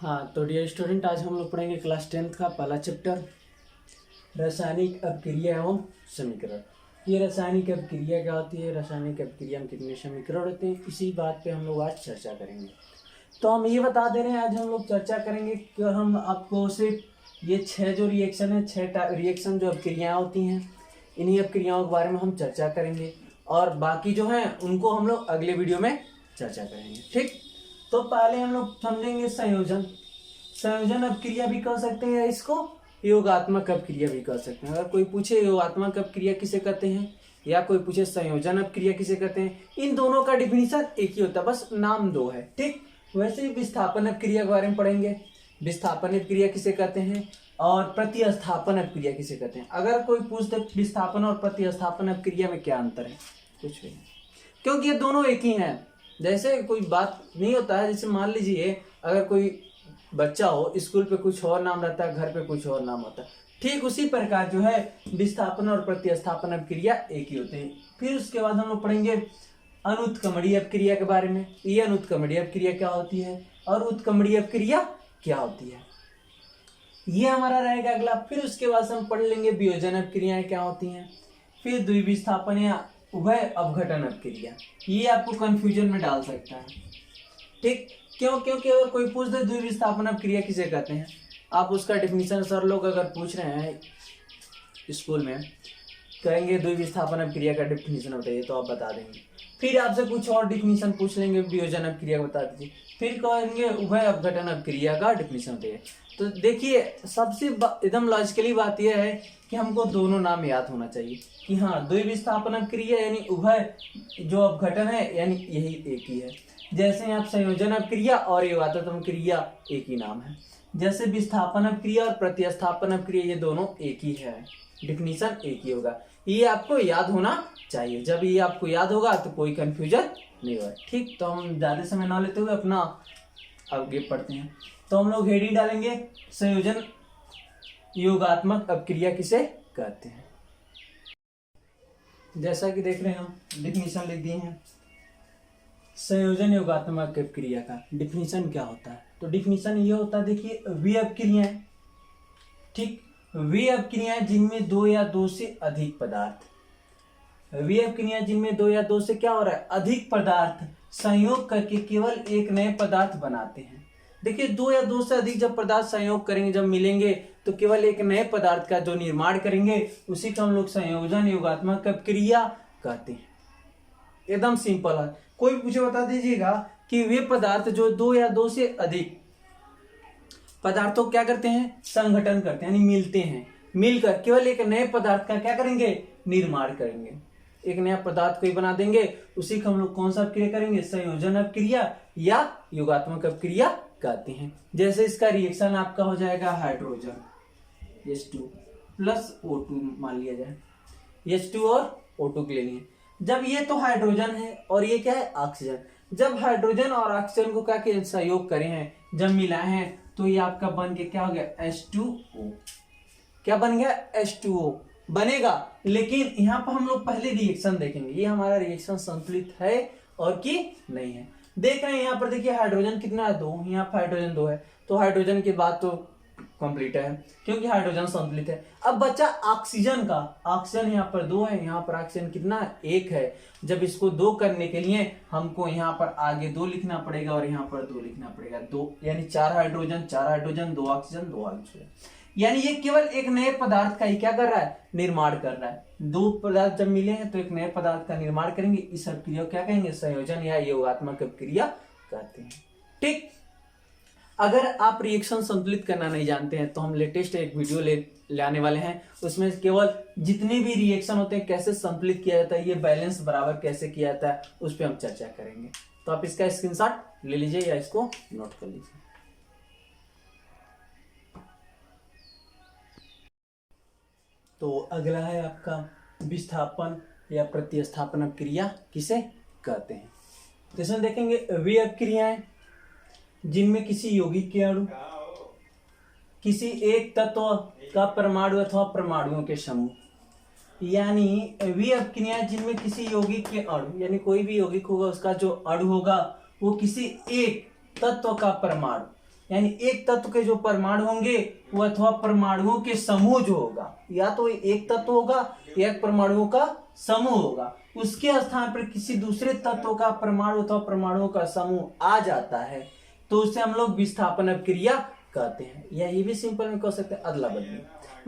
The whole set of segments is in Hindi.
हाँ, तो डियर स्टूडेंट, आज हम लोग पढ़ेंगे क्लास 10th का पहला चैप्टर रासायनिक अपक्रिया एवं समीकरण। ये रासायनिक अपक्रिया क्या होती है, रासायनिक अपक्रिया में कितने समीकरण होते हैं, इसी बात पे हम लोग आज चर्चा करेंगे। तो हम ये बता दे रहे हैं, आज हम लोग चर्चा करेंगे कि हम आपको सिर्फ ये 6 जो रिएक्शन है, 6 रिएक्शन जो अपक्रियाएँ होती हैं, इन्हीं अपक्रियाओं के बारे में हम चर्चा करेंगे और बाकी जो है उनको हम लोग अगले वीडियो में चर्चा करेंगे। ठीक, तो पहले हम लोग समझेंगे संयोजन। संयोजन अपक्रिया भी कह सकते हैं, इसको योगात्मक अपक्रिया भी कह सकते हैं। अगर कोई पूछे योगात्मक अपक्रिया किसे कहते हैं या कोई पूछे संयोजन अपक्रिया किसे कहते हैं, इन दोनों का डिफिनीशन एक ही होता है, बस नाम दो है। ठीक, वैसे ही विस्थापन अपक्रिया के बारे में पढ़ेंगे। विस्थापन अपक्रिया किसे कहते हैं और प्रतिस्थापन अपक्रिया किसे कहते हैं। अगर कोई पूछते विस्थापन और प्रतिस्थापन अपक्रिया में क्या अंतर है, कुछ भी नहीं, क्योंकि ये दोनों एक ही हैं। जैसे कोई बात नहीं होता है, जैसे मान लीजिए अगर कोई बच्चा हो, स्कूल पे कुछ और नाम रहता है, घर पे कुछ और नाम होता है, ठीक उसी प्रकार जो है विस्थापन और प्रतिस्थापन अपक्रिया एक ही होते हैं। फिर उसके बाद हम लोग पढ़ेंगे अनुत्क्रमणीय अपक्रिया के बारे में। ये अनुत्क्रमणीय अपक्रिया क्या होती है और उत्क्रमणीय अपक्रिया क्या होती है, ये हमारा रहेगा अगला। फिर उसके बाद हम पढ़ लेंगे वियोजन अपक्रियाएं क्या होती हैं। फिर द्विविस्थापन या उभय अपघटन अपक्रिया, ये आपको कंफ्यूजन में डाल सकता है। ठीक, क्यों? क्योंकि अगर कोई पूछ दे द्विविस्थापन अपक्रिया किसे कहते हैं, आप उसका डिफिनीशन सर लोग अगर पूछ रहे हैं स्कूल में, कहेंगे द्विविस्थापन अपक्रिया का डिफिनीशन बताइए, तो आप बता देंगे। फिर आपसे कुछ और डिफिनीशन पूछ लेंगे, वियोजन अपक्रिया का बता दीजिए। फिर कहेंगे उभय अपघटन अपक्रिया का डिफिनीशन बताइए। तो देखिए, सबसे एकदम लॉजिकली बात यह है कि हमको दोनों नाम याद होना चाहिए कि हाँ, द्विविस्थापन अपक्रिया यानी उभय जो अपघटन है यानी यही एक ही है। जैसे आप संयोजन अपक्रिया और योगात्मक अपक्रिया एक ही नाम है, जैसे विस्थापन अपक्रिया और प्रतिस्थापन अपक्रिया ये दोनों एक ही है, डिफिनीशन एक ही होगा। ये आपको याद होना चाहिए। जब ये आपको याद होगा तो कोई कंफ्यूजन नहीं होगा। ठीक, तो हम ज़्यादा समय ना लेते हुए अपना आगे पढ़ते हैं। तो हम लोग हेडिंग डालेंगे संयोजन योगात्मक अपक्रिया किसे कहते हैं। जैसा कि देख रहे हैं हम डिफिनीशन लिख दिए हैं। संयोजन योगात्मक अपक्रिया का डिफिनीशन क्या होता है, तो डिफिनीशन ये होता है, देखिए, वे अपक्रियाएं, ठीक, वे अपक्रियाएं जिनमें दो या दो से अधिक पदार्थ, वे अपक्रियाएं जिनमें दो या दो से क्या हो रहा है, अधिक पदार्थ संयोग करके केवल एक नए पदार्थ बनाते हैं। देखिए, दो या दो से अधिक जब पदार्थ संयोग करेंगे, जब मिलेंगे तो केवल एक नए पदार्थ का जो निर्माण करेंगे उसी को हम लोग संयोजन योगात्मक अपक्रिया कहते हैं। एकदम सिंपल है। कोई पूछे बता दीजिएगा कि वे पदार्थ जो दो या दो से अधिक पदार्थों क्या करते हैं, संगठन करते हैं, यानी मिलते हैं, मिलकर केवल एक नए पदार्थ का क्या करेंगे, निर्माण करेंगे, एक नया पदार्थ को ही बना देंगे, उसी को हम लोग कौन सा अपक्रिया करेंगे, संयोजन अपक्रिया या योगात्मक अपक्रिया कहते हैं। जैसे इसका रिएक्शन आपका हो जाएगा हाइड्रोजन H2 प्लस O2 मान लिया जाए, H2 और O2 के लिए। जब ये तो हाइड्रोजन है और ये क्या है, ऑक्सीजन। जब हाइड्रोजन और ऑक्सीजन को क्या किया, सहयोग करे हैं, जब मिलाए हैं, तो ये आपका बन के क्या हो गया, H2O। क्या बन गया, H2O बनेगा। लेकिन यहाँ पर हम लोग पहले रिएक्शन देखेंगे, ये हमारा रिएक्शन संतुलित है और कि नहीं है। देख रहे हैं यहाँ पर, देखिए हाइड्रोजन कितना है, 2, यहाँ पर हाइड्रोजन 2 है, तो हाइड्रोजन के बाद तो कंप्लीट है क्योंकि हाइड्रोजन संतुलित है। अब बचा ऑक्सीजन का, ऑक्सीजन यहाँ पर 2 है, यहाँ पर ऑक्सीजन कितना है, 1 है। जब इसको 2 करने के लिए हमको यहाँ पर आगे 2 लिखना पड़ेगा और यहाँ पर 2 लिखना पड़ेगा, 2 यानी 4 हाइड्रोजन, 4 हाइड्रोजन, 2 ऑक्सीजन, 2 ऑक्सीजन, यानी ये केवल एक नए पदार्थ का ही क्या कर रहा है, निर्माण कर रहा है। 2 पदार्थ जब मिले हैं तो एक नए पदार्थ का निर्माण करेंगे, इस अपक्रिया को क्या कहेंगे, संयोजन या योगात्मक अपक्रिया कहते हैं। ठीक, अगर आप रिएक्शन संतुलित करना नहीं जानते हैं तो हम लेटेस्ट एक वीडियो ले आने वाले हैं, उसमें केवल जितने भी रिएक्शन होते हैं कैसे संतुलित किया जाता है, ये बैलेंस बराबर कैसे किया जाता है, उस पर हम चर्चा करेंगे। तो आप इसका स्क्रीनशॉट ले लीजिए या इसको नोट कर लीजिए। तो अगला है आपका विस्थापन या प्रतिस्थापन अपक्रिया किसे कहते हैं। तो इसमें देखेंगे वे अपक्रियाएं जिनमें किसी यौगिक के अणु किसी एक तत्व का परमाणु अथवा परमाणुओं के समूह, यानी वे अपक्रियाएं जिनमें किसी यौगिक के अणु, यानी कोई भी यौगिक होगा उसका जो अणु होगा वो किसी एक तत्व का परमाणु यानी एक तत्व के जो परमाणु होंगे वो अथवा परमाणुओं के समूह जो होगा, या तो एक तत्व होगा या एक परमाणुओं का समूह होगा, उसके स्थान पर किसी दूसरे तत्व का परमाणु अथवा परमाणुओं का समूह आ जाता है तो उसे हम लोग विस्थापन अपक्रिया कहते हैं। या ये भी सिंपल में कह सकते हैं अदला बदली,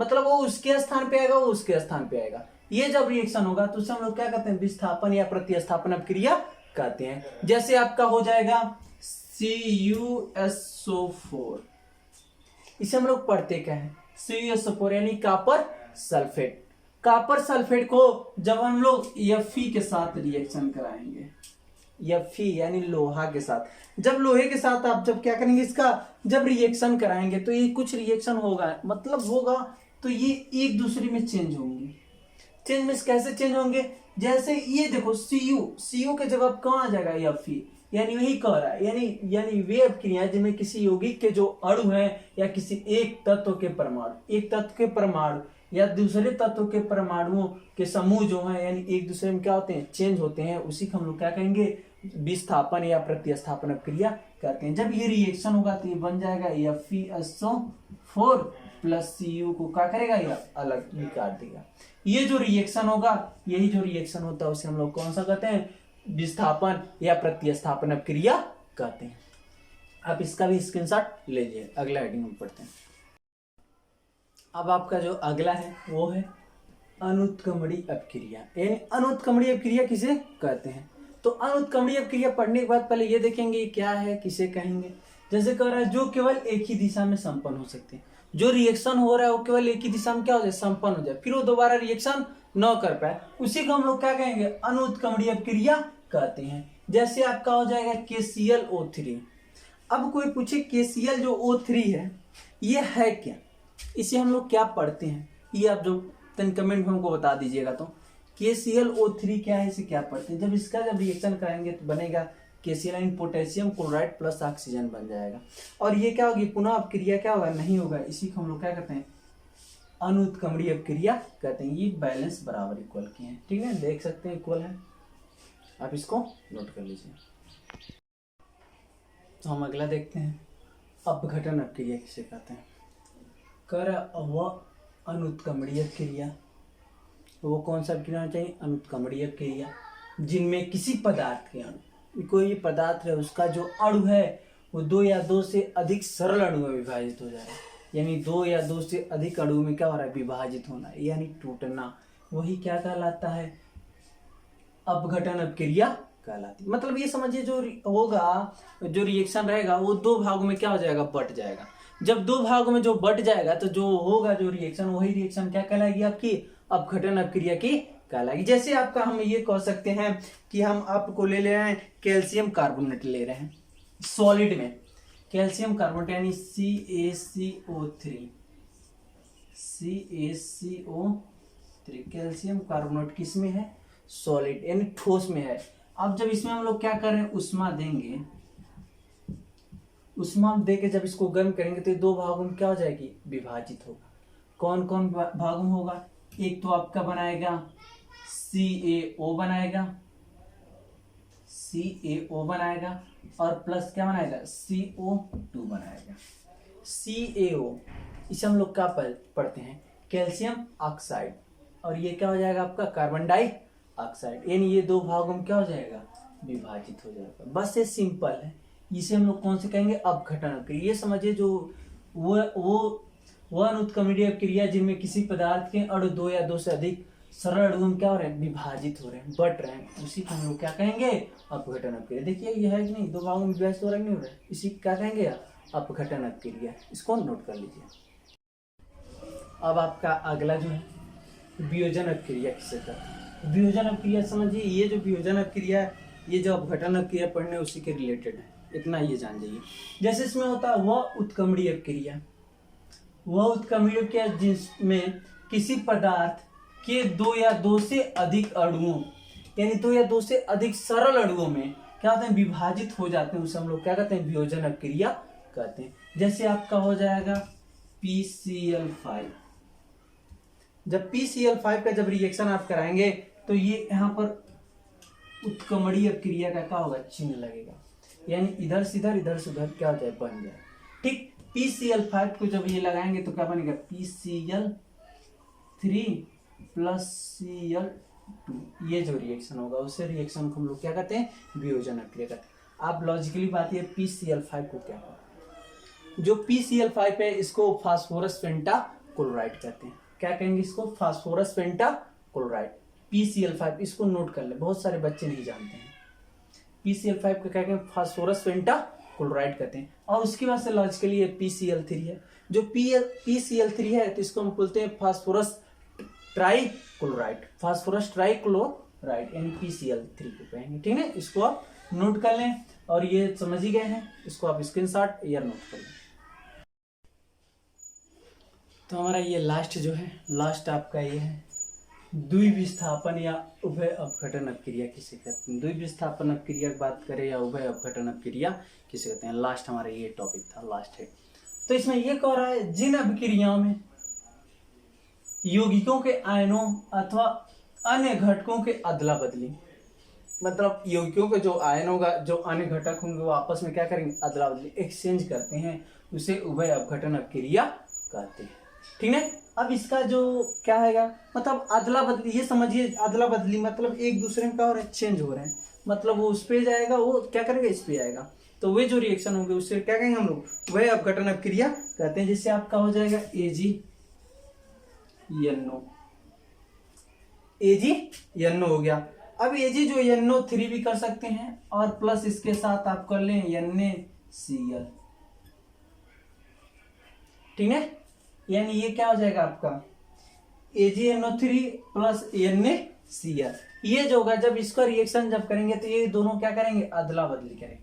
मतलब वो उसके स्थान पे आएगा, वो उसके स्थान पे आएगा। ये जब रिएक्शन होगा तो उसे हम लोग क्या कहते हैं, विस्थापन या प्रतिस्थापन अपक्रिया कहते हैं। जैसे आपका हो जाएगा CuSO4, इसे हम लोग पढ़ते क्या है, CuSO4 यानी कॉपर सल्फेट। कॉपर सल्फेट को जब हम लोग Fe के साथ रिएक्शन कराएंगे, Fe यानी लोहा के साथ, जब लोहे के साथ आप जब क्या करेंगे, इसका जब रिएक्शन कराएंगे तो ये कुछ रिएक्शन होगा, मतलब होगा तो ये एक दूसरे में चेंज होंगे। चेंज में कैसे चेंज होंगे, जैसे ये देखो Cu के जगह कहाँ आ जाएगा Fe, यानी वही कह रहा है, यानी वे अपक्रियाएं जिनमें किसी यौगिक के जो अणु हैं या किसी एक तत्व के परमाणु या दूसरे तत्व के परमाणुओं के समूह जो हैं, यानी एक दूसरे में क्या होते हैं, चेंज होते हैं, उसी को हम लोग क्या कहेंगे, विस्थापन या प्रतिस्थापन अपक्रिया कहते हैं। जब ये रिएक्शन होगा तो ये बन जाएगा FeSO4 प्लस Cu को क्या करेगा, या अलग निकाल देगा। ये जो रिएक्शन होगा, यही जो रिएक्शन होता है उसे हम लोग कौन सा कहते हैं, विस्थापन या प्रतिस्थापन अपक्रिया कहते हैं। आप इसका भी स्क्रीनशॉट लीजिए। अगला हेडिंग हम पढ़ते हैं। अब आपका जो अगला है वो है अनुत्क्रमणीय अपक्रिया, यानी अनुत्क्रमणीय अपक्रिया किसे कहते हैं। तो अनुत्क्रमणीय अपक्रिया पढ़ने के बाद पहले ये देखेंगे क्या है, किसे कहेंगे। जैसे कह रहा है जो केवल एक ही दिशा में संपन्न हो सकते हैं, जो रिएक्शन हो रहा है वो केवल एक ही दिशा में क्या हो जाए, संपन्न हो जाए, फिर वो दोबारा रिएक्शन न कर पाए, उसी को हम लोग क्या कहेंगे, अनुत्क्रमणीय अपक्रिया कहते हैं। जैसे आपका हो जाएगा KClO3। अब कोई पूछे KCl जो O3 है ये है क्या, इसे हम लोग क्या पढ़ते हैं, ये आप जो कमेंट में हमको बता दीजिएगा। तो KClO3 क्या है, इसे क्या पढ़ते हैं। जब इसका जब रिएक्शन कराएंगे तो बनेगा KCl potassium chloride plus oxygen बन जाएगा, और ये क्या होगी, पुनः अपक्रिया क्या होगा, नहीं होगा, इसी को हम लोग क्या कहते हैं, अनुत्क्रमणीय अपक्रिया कहते हैं। ये बैलेंस बराबर इक्वल किए हैं, ठीक है, देख सकते हैं इक्वल है, आप इसको नोट कर लीजिए। तो हम अगला देखते हैं, अपघटन अपक्रिया किसे कहते हैं। कर वह अनुत्क्रमणीय क्रिया, वो कौन सा क्रिया होना चाहिए, अनुत्क्रमणीय क्रिया, जिनमें किसी पदार्थ के अणु, कोई पदार्थ है उसका जो अणु है वो 2 या 2 से अधिक सरल अणु में विभाजित हो जाए, यानी 2 या 2 से अधिक अणु में क्या हो रहा है, विभाजित होना, यानी टूटना, वही क्या कहलाता है, अपघटन अपक्रिया कहलाती। मतलब ये समझिए जो होगा, जो रिएक्शन रहेगा वो 2 भागों में क्या हो जाएगा, बट जाएगा। जब 2 भागों में जो बट जाएगा तो जो होगा जो रिएक्शन, वही रिएक्शन क्या कहलाएगी, आपकी अपघटन अपक्रिया की कहलाएगी। जैसे आपका हम ये कह सकते हैं कि हम आपको ले रहे हैं कैल्शियम कार्बोनेट ले रहे हैं सॉलिड में, कैल्शियम कार्बोनेट यानी CaCO3, कैल्शियम कार्बोनेट किस में है, सॉलिड यानी ठोस में है। अब जब इसमें हम लोग क्या कर रहे हैं, उष्मा देंगे, उष्मा दे के जब इसको गर्म करेंगे तो 2 भागों में क्या हो जाएगी, विभाजित होगा। कौन कौन भागों में होगा, एक तो आपका बनाएगा CaO बनाएगा और प्लस क्या बनाएगा, CO2 बनाएगा। CaO इसे हम लोग क्या पढ़ते हैं, कैल्शियम ऑक्साइड, और ये क्या हो जाएगा आपका, कार्बन डाइऑक्साइड, यानी ये 2 भागों में क्या हो जाएगा, विभाजित हो जाएगा। बस ये सिंपल है, इसे हम लोग कौन से कहेंगे, अपघटन अपक्रिया। ये समझिए जो वो अनुत्क्रमणीय अपक्रिया जिनमें किसी पदार्थ के अणु 2 या 2 से अधिक सरल अणुओं में क्या हो रहे हैं, विभाजित हो रहे हैं, बट रहे हैं, उसी को हम लोग क्या कहेंगे, अपघटन अपक्रिया। देखिए ये है कि नहीं, 2 भागों में विभाजित हो रहा है, नहीं हो रहा है, इसी क्या कहेंगे, अपघटन अपक्रिया। इसको नोट कर लीजिए। अब आपका अगला जो है वियोजन अपक्रिया किसे कहते हैं। वियोजन अपक्रिया समझिए, ये जो वियोजन अपक्रिया है, ये जो अपघटन अपक्रिया पढ़ने उसी के रिलेटेड है, इतना ये जान जाइए। जैसे इसमें होता है वह उत्क्रमणीय अपक्रिया, वह उत्क्रमणीय अपक्रिया जिसमें किसी पदार्थ के 2 या 2 से अधिक अणुओं, यानी 2 या 2 से अधिक सरल अणुओं में क्या होते हैं, विभाजित हो जाते हैं, उसे हम लोग क्या कहते हैं, वियोजन अपक्रिया कहते हैं। जैसे आपका हो जाएगा PCl5, जब PCl5 का जब रिएक्शन आप कराएंगे तो ये यहाँ पर उत्क्रमणीय अपक्रिया का क्या होगा, चिन्ह लगेगा, यानी इधर से इधर, इधर से उधर क्या हो जाए, बन जाए। ठीक। PCl5 को जब ये लगाएंगे तो क्या बनेगा, PCl3 प्लस Cl2, ये जो रिएक्शन होगा उसे रिएक्शन को हम लोग क्या कहते हैं, वियोजन अभिक्रिया कहते हैं। आप लॉजिकली बात ये PCl5 को क्या कहते हैं, जो PCl5 है इसको फास्फोरस पेंटाक्लोराइड कहते हैं। क्या कहेंगे इसको, फास्फोरस पेंटाक्लोराइड, PCl5, इसको नोट कर ले, बहुत सारे बच्चे नहीं जानते हैं। PCl5 को क्या कहते हैं, फास्फोरस पेंटाक्लोराइड कहते हैं। और उसके बाद से लॉजिकली ये PCl3 है, जो PCl3 है तो इसको हम बोलते हैं फास्फोरस ट्राइक्लोराइड, फास्फोरस ट्राइक्लोराइड यानी PCl3 को कहेंगे। ठीक है, इसको आप नोट कर लें और ये समझ ही गए हैं, इसको आप स्क्रीनशॉट या नोट कर लें। तो हमारा ये लास्ट जो है, लास्ट आपका ये है द्विविस्थापन या उभय अपघटन अपक्रिया किसे कहते हैं। द्विविस्थापन अपक्रिया की बात करें या उभय अपघटन अपक्रिया किसे कहते हैं, लास्ट हमारा ये टॉपिक था, लास्ट है। तो इसमें ये कह रहा है जिन अपक्रियाओं में यौगिकों के आयनों अथवा अन्य घटकों के अदला बदली, मतलब यौगिकों के जो आयन होगा, जो अन्य घटक होंगे वो आपस में क्या करेंगे, अदला बदली, एक्सचेंज करते हैं, उसे उभय अपघटन अपक्रिया कहते हैं। ठीक है, अब इसका जो क्या है, मतलब अदला बदली, ये समझिए अदला बदली मतलब एक दूसरे में क्या हो रहा है, चेंज हो रहे हैं, मतलब वो उस पे जाएगा, वो क्या करेगा, इस पे आएगा, तो वे जो रिएक्शन होंगे उससे क्या कहेंगे हम लोग, वह अपघटन अपक्रिया कहते हैं। जिससे आपका हो जाएगा AgNO हो गया। अब Ag जो NO3 भी कर सकते हैं और प्लस इसके साथ आप कर लें NaCl। ठीक है, यानी ये क्या हो जाएगा आपका AgNO3 प्लस NaCl। ये जो होगा जब इसका रिएक्शन जब करेंगे तो ये दोनों क्या करेंगे, अदला बदली करेंगे।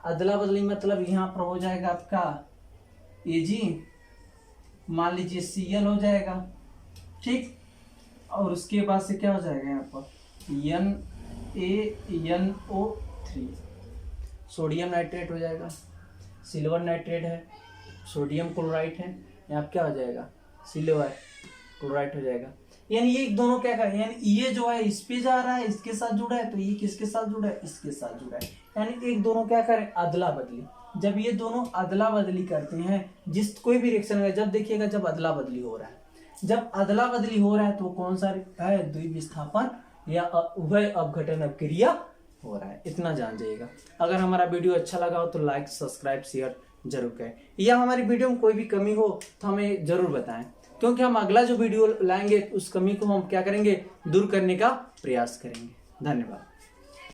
अदला बदली मतलब यहाँ पर हो जाएगा आपका Ag, मान लीजिए Cl हो जाएगा, ठीक, और उसके बाद से क्या हो जाएगा यहाँ पर NaNO3, सोडियम नाइट्रेट हो जाएगा, सिल्वर नाइट्रेट है, सोडियम क्लोराइड है, यहाँ क्या हो जाएगा, सिल्वर क्लोराइड हो जाएगा। यानी ये दोनों क्या करें, यानी ये जो है इस पे जा रहा है, इसके साथ जुड़ा है, तो ये किसके साथ जुड़ा है, इसके साथ जुड़ा है, यानी एक दोनों क्या करें, अदला बदली। जब ये दोनों अदला बदली करते हैं, जिस कोई भी रिएक्शन है, जब देखिएगा जब अदला बदली हो रहा है, जब अदला बदली हो रहा है तो कौन सा है, द्विविस्थापन या उभय अपघटन अपक्रिया हो रहा है। इतना जान जाइएगा। अगर हमारा वीडियो अच्छा लगा हो तो लाइक, सब्सक्राइब, शेयर जरूर करें, या हमारी वीडियो में कोई भी कमी हो तो हमें जरूर बताएं, क्योंकि हम अगला जो वीडियो लाएंगे उस कमी को हम क्या करेंगे, दूर करने का प्रयास करेंगे। धन्यवाद।